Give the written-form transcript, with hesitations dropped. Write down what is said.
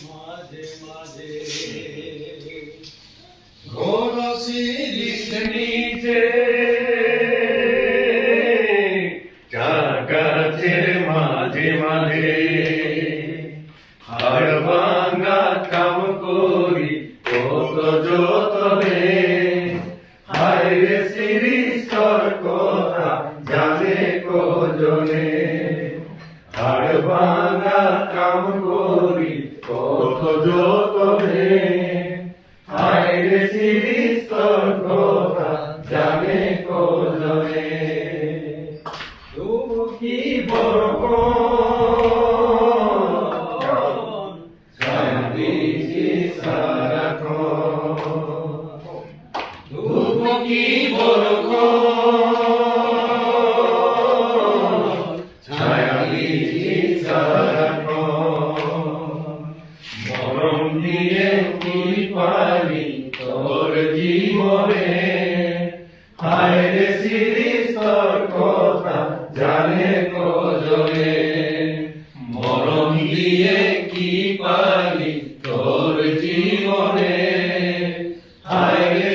মাঝে মাঝে ঘোর শিরিষ নিচে চার গাছের মাঝে মাঝে হাড় ভাঙা কাম করি কত যতনে হায় রে শিরিষ তোর কথা জানে কজনে হাড় ভাঙা কাম করি কত যতনে হায় রে শিরিষ তোর কথা জানে কজনে তবু কি বড় ছায়া দিছি সারাক্ষণ তবু কি বড় ছায়া দিছি সারাক্ষণ মরণ দিয়ে কি পারি তোর জীবনে হায় রে শিরিষ তোর কথা জানে কজনে মরণ দিয়ে কি পারি তোর জীবনে হায় রে